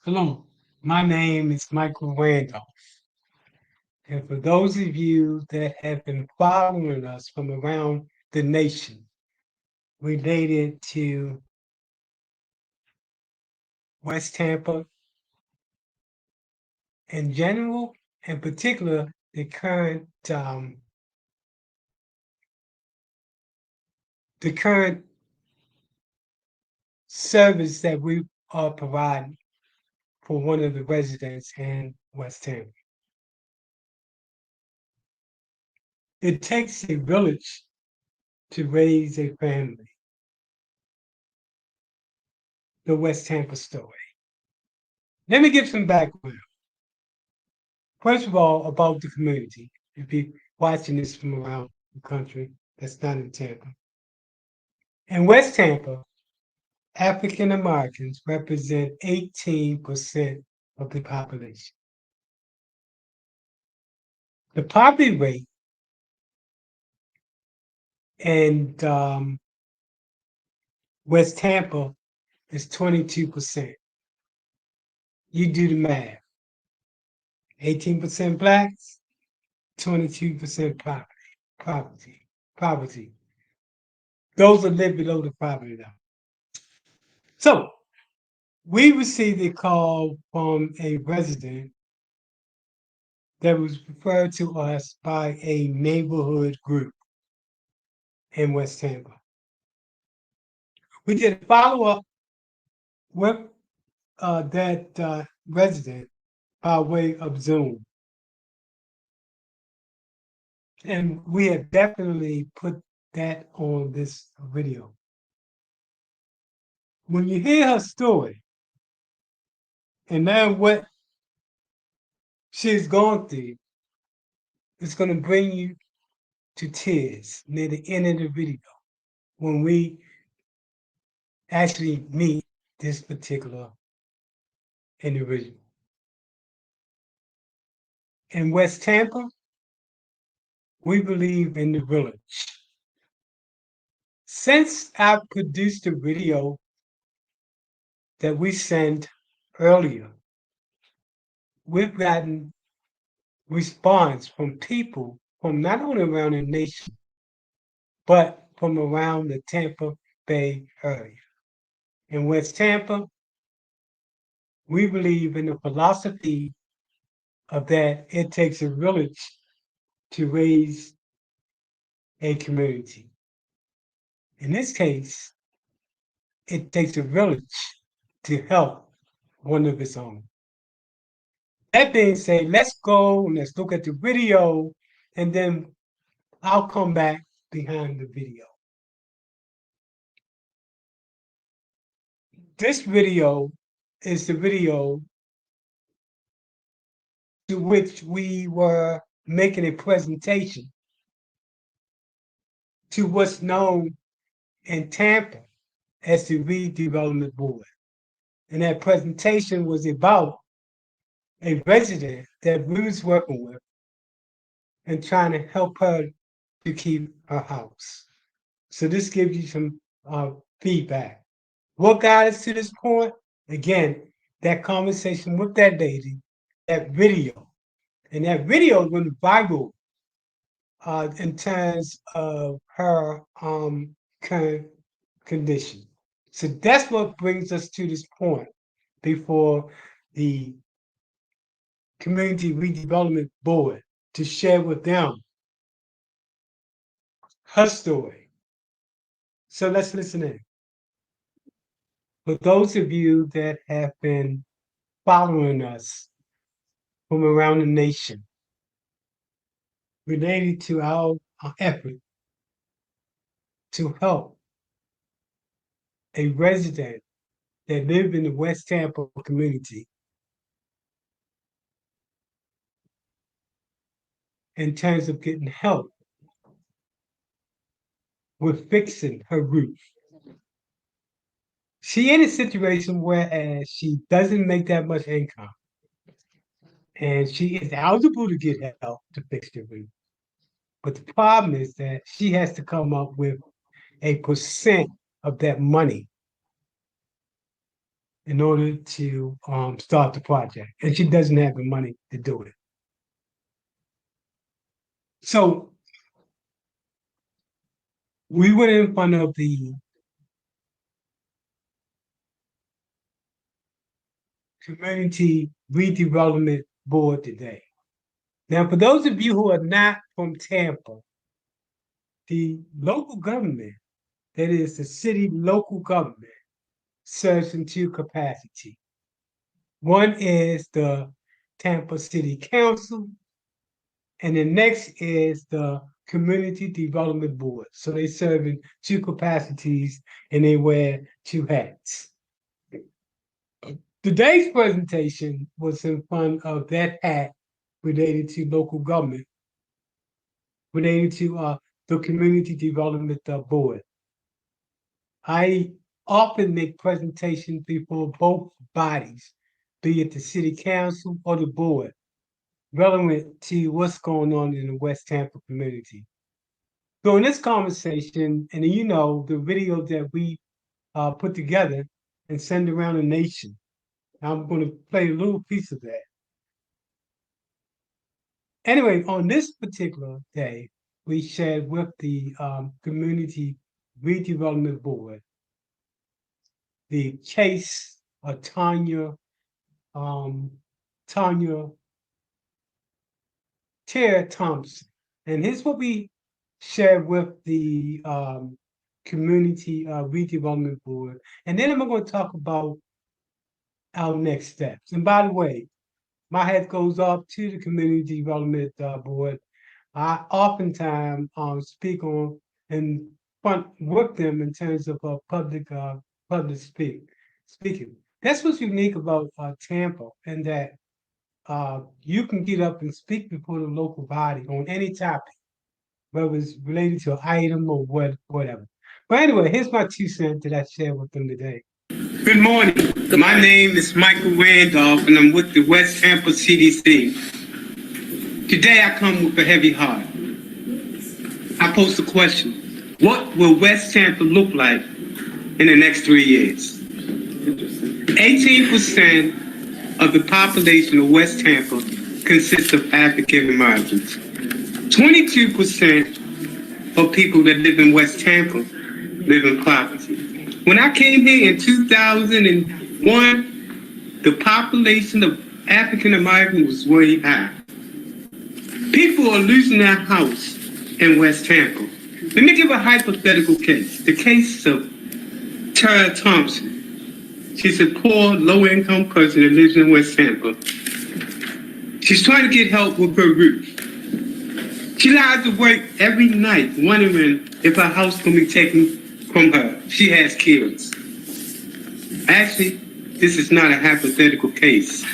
Hello, my name is Michael Randolph. And for those of you that have been following us from around the nation related to West Tampa in general, in particular, the current service that we are providing for one of the residents in West Tampa. It takes a village to raise a family. The West Tampa story. Let me give some background. First of all, about the community. If you're watching this from around the country, that's not in Tampa. In West Tampa, African Americans represent 18% of the population. The poverty rate in West Tampa is 22%. You do the math. 18% blacks, 22% poverty. Those that live below the poverty line. So we received a call from a resident that was referred to us by a neighborhood group in West Tampa. We did a follow up with that resident by way of Zoom. And we have definitely put that on this video. When you hear her story and now what she's gone through, it's going to bring you to tears near the end of the video when we actually meet this particular individual. In West Tampa, we believe in the village. Since I produced a video that we sent earlier, we've gotten response from people from not only around the nation, but from around the Tampa Bay area. In West Tampa, we believe in the philosophy of that it takes a village to raise a community. In this case, it takes a village to help one of its own. That being said, let's go and let's look at the video, and then I'll come back behind the video. This video is the video to which we were making a presentation to what's known in Tampa as the Redevelopment Board. And that presentation was about a resident that we was working with and trying to help her to keep her house. So this gives you some feedback. What got us to this point? Again, that conversation with that lady, that video. And that video went viral in terms of her current condition. So that's what brings us to this point before the Community Redevelopment Board to share with them her story. So let's listen in. For those of you that have been following us from around the nation related to our effort to help a resident that lived in the West Tampa community in terms of getting help with fixing her roof. She in a situation where she doesn't make that much income, and she is eligible to get help to fix the roof. But the problem is that she has to come up with a percent of that money in order to start the project, and she doesn't have the money to do it. So we went in front of the Community Redevelopment Board today. Now, for those of you who are not from Tampa, the local government, that is the city local government, serves in two capacities. One is the Tampa City Council, and the next is the Community Development Board. So they serve in two capacities and they wear two hats. Today's presentation was in front of that hat related to local government, related to the Community Development Board. I often make presentations before both bodies, be it the city council or the board, relevant to what's going on in the West Tampa community. So in this conversation, and you know, the video that we put together and send around the nation, I'm going to play a little piece of that. Anyway, on this particular day, we shared with the Community Redevelopment Board the case of Tanya Thompson. And here's what we shared with the Community Redevelopment Board. And then I'm going to talk about our next steps. And by the way, my hat goes off to the Community Development Board. I oftentimes speak on and front with them in terms of public speaking. That's what's unique about Tampa, and that you can get up and speak before the local body on any topic, whether it's related to an item or whatever. But anyway, here's my 2 cents that I share with them today. Good morning. My name is Michael Randolph, and I'm with the West Tampa CDC. Today I come with a heavy heart. I pose the question, what will West Tampa look like in the next 3 years? 18% of the population of West Tampa consists of African Americans. 22% of people that live in West Tampa live in poverty. When I came here in 2001, the population of African Americans was way high. People are losing their house in West Tampa. Let me give a hypothetical case. The case of Tara Thompson. She's a poor, low-income person that lives in West Tampa. She's trying to get help with her roof. She lies awake every night wondering if her house can be taken from her. She has kids. Actually, this is not a hypothetical case.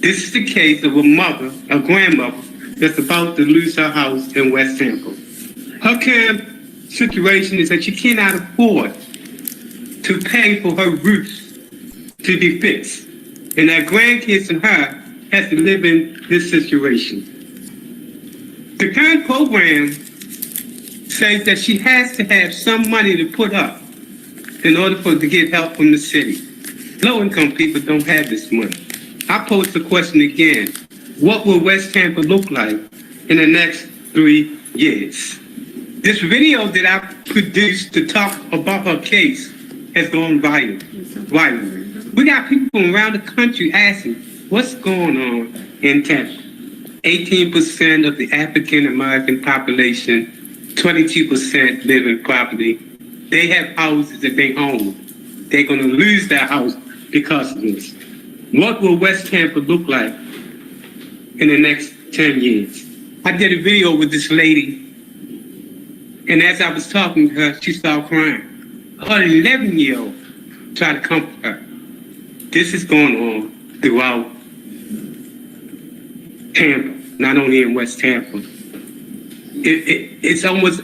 This is the case of a mother, a grandmother, that's about to lose her house in West Tampa. Her current situation is that she cannot afford to pay for her roof to be fixed. And her grandkids and her has to live in this situation. The current program says that she has to have some money to put up in order for her to get help from the city. Low-income people don't have this money. I pose the question again, what will West Tampa look like in the next 3 years? This video that I produced to talk about her case has gone viral. We got people from around the country asking, what's going on in Tampa? 18% of the African American population, 22% live in poverty. They have houses that they own. They're going to lose their house because of this. What will West Tampa look like in the next 10 years? I did a video with this lady, and as I was talking to her, she started crying. Her 11-year-old tried to comfort her. This is going on throughout Tampa, not only in West Tampa. It's almost,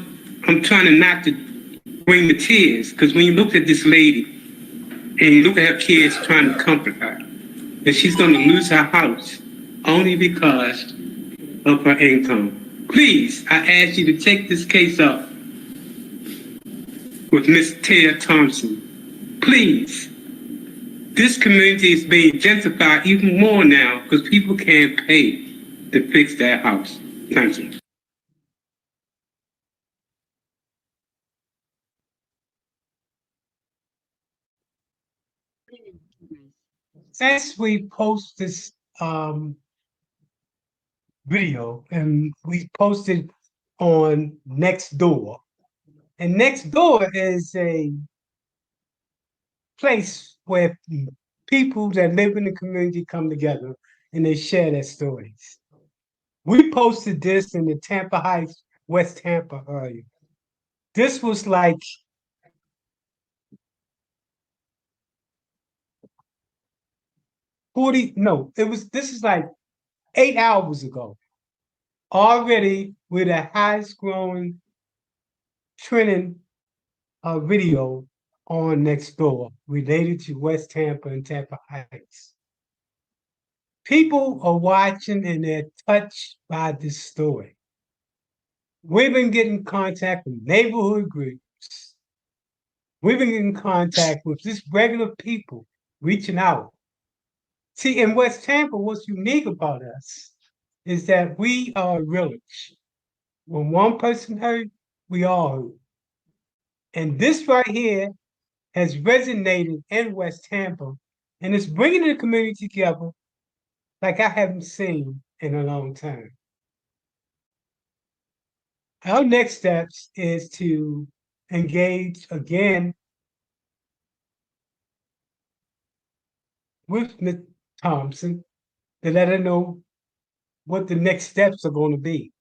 I'm trying to not to bring the tears, because when you look at this lady and you look at her kids trying to comfort her, that she's going to lose her house only because of her income. Please, I ask you to take this case up with Miss Tara Thompson. Please, This community is being gentrified even more now because people can't pay to fix their house. Thank you. As we post this video and we posted on Nextdoor, and Nextdoor is a place where people that live in the community come together and they share their stories. We posted this in the Tampa Heights, West Tampa area. This was like 40, no, this is like 8 hours ago. Already with the highest growing trending video on Nextdoor related to West Tampa and Tampa Heights. People are watching and they're touched by this story. We've been getting contact with neighborhood groups. We've been in contact with just regular people reaching out. See, in West Tampa, what's unique about us is that we are a village. When one person hurt, we all hurt. And this right here has resonated in West Tampa, and it's bringing the community together like I haven't seen in a long time. Our next steps is to engage again with Ms. Thompson to let her know what the next steps are going to be.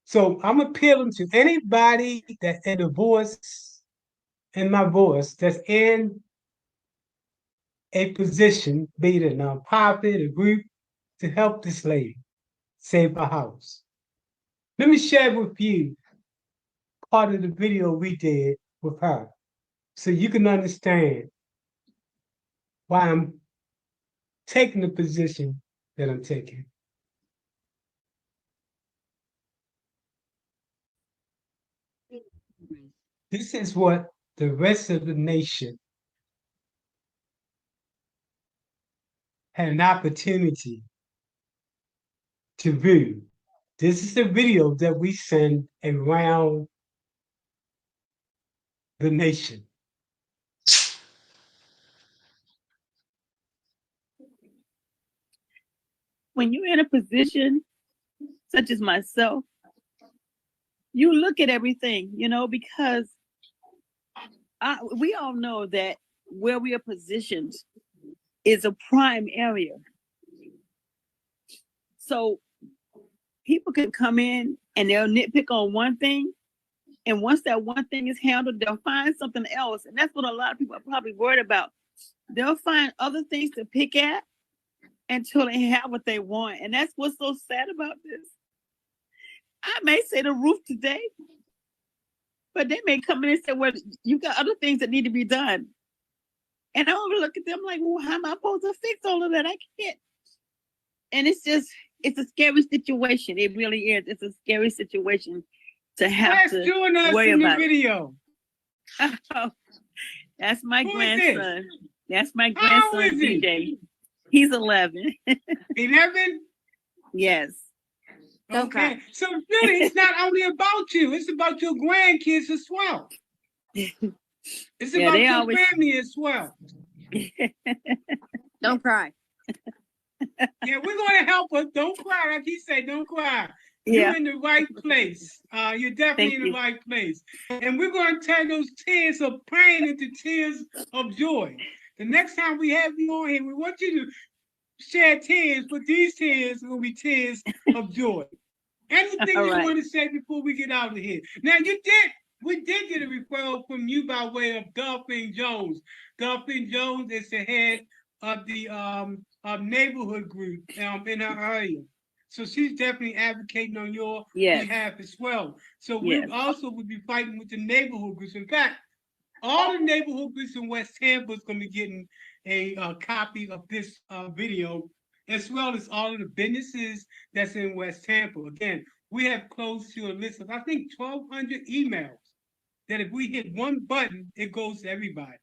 So I'm appealing to anybody that's in the voice, in my voice, that's in a position, be it a nonprofit, a group, to help this lady save her house. Let me share with you part of the video we did with her so you can understand why I'm taking the position that I'm taking. This is what the rest of the nation had an opportunity to view. This is the video that we send around the nation. When you're in a position such as myself, you look at everything, because we all know that where we are positioned is a prime area. So people can come in and they'll nitpick on one thing. And once that one thing is handled, they'll find something else. And that's what a lot of people are probably worried about. They'll find other things to pick at until they have what they want. And that's what's so sad about this. I may say the roof today, but they may come in and say, well, you got other things that need to be done. And I will look at them like, well, how am I supposed to fix all of that? I can't. And it's a scary situation. It really is. It's a scary situation to have to doing us worry in about the video. Oh, that's my grandson. That's my How grandson, is he? DJ. He's 11. 11? Yes. Okay. So really, it's not only about you. It's about your grandkids as well. It's about your family as well. Don't cry. Yeah, we're going to help her. Don't cry. Like he said, don't cry. Yeah. You're in the right place. You're definitely in the right place. And we're going to turn those tears of pain into tears of joy. The next time we have you on here, we want you to share tears, but these tears will be tears of joy. Anything you want to say before we get out of here? Now, we did get a referral from you by way of Delphine Jones. Delphine Jones is the head of the neighborhood group in our area. So she's definitely advocating on your behalf as well. So we also will be fighting with the neighborhood groups. In fact, all the neighborhood groups in West Tampa is going to be getting a copy of this video, as well as all of the businesses that's in West Tampa. Again, we have close to a list of, I think, 1,200 emails that if we hit one button, it goes to everybody.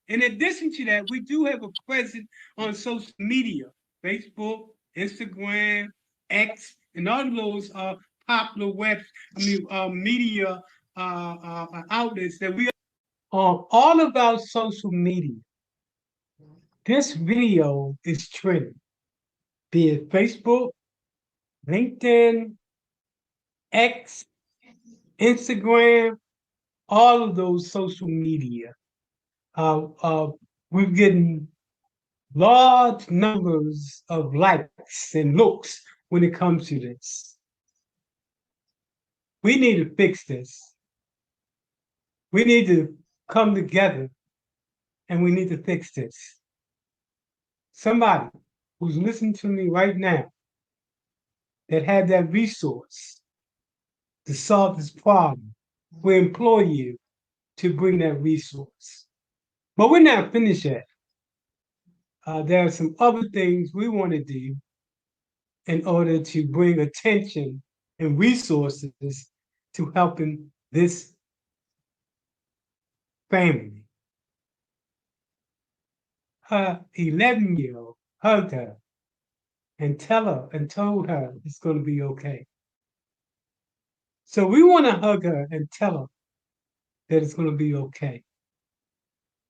In addition to that, we do have a presence on social media, Facebook, Instagram, X, and all of those are popular media outlets that we on all of our social media. This video is trending, be it Facebook, LinkedIn, X, Instagram, all of those social media. We're getting large numbers of likes and looks when it comes to this. We need to fix this. We need to come together and we need to fix this. Somebody who's listening to me right now that had that resource to solve this problem, we implore you to bring that resource. But we're not finished yet. There are some other things we want to do in order to bring attention and resources to helping this family. Her 11-year-old hugged her and told her it's going to be okay. So we want to hug her and tell her that it's going to be okay.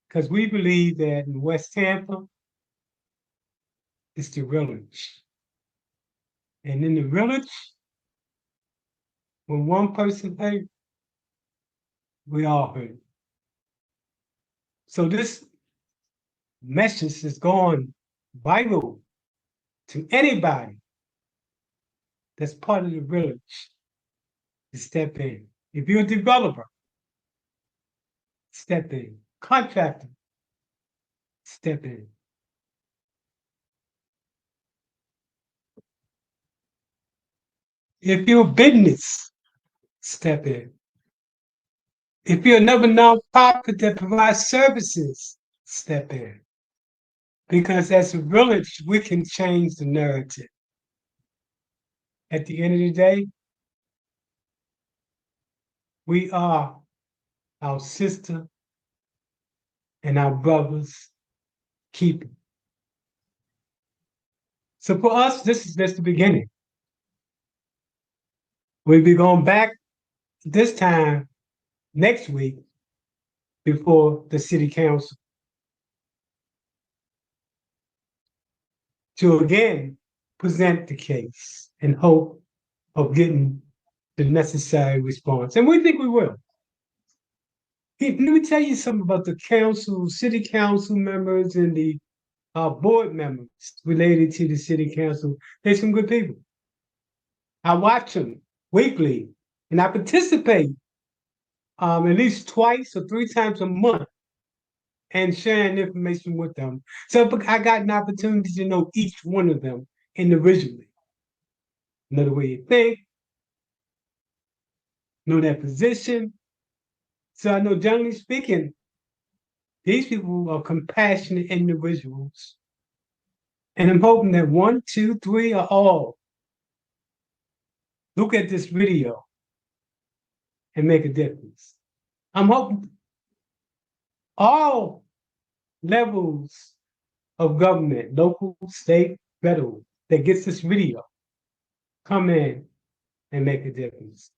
Because we believe that in West Tampa, it's the village. And in the village, when one person hurt, we all hurt. So this message is going viral to anybody that's part of the village to step in. If you're a developer, step in. Contractor, step in. If you're a business, step in. If you're another nonprofit that provides services, step in. Because as a village, we can change the narrative. At the end of the day, we are our sister and our brothers keeper. So for us, this is just the beginning. We'll be going back this time next week before the city council to again present the case in hope of getting the necessary response. And we think we will. Let me tell you something about the council, city council members and the board members related to the city council. They're some good people. I watch them weekly and I participate at least twice or 3 times a month and sharing information with them. So I got an opportunity to know each one of them individually. Know the way you think, know their position. So I know, generally speaking, these people are compassionate individuals. And I'm hoping that 1, 2, 3 or all look at this video and make a difference. I'm hoping all levels of government, local, state, federal, that gets this video, come in and make a difference.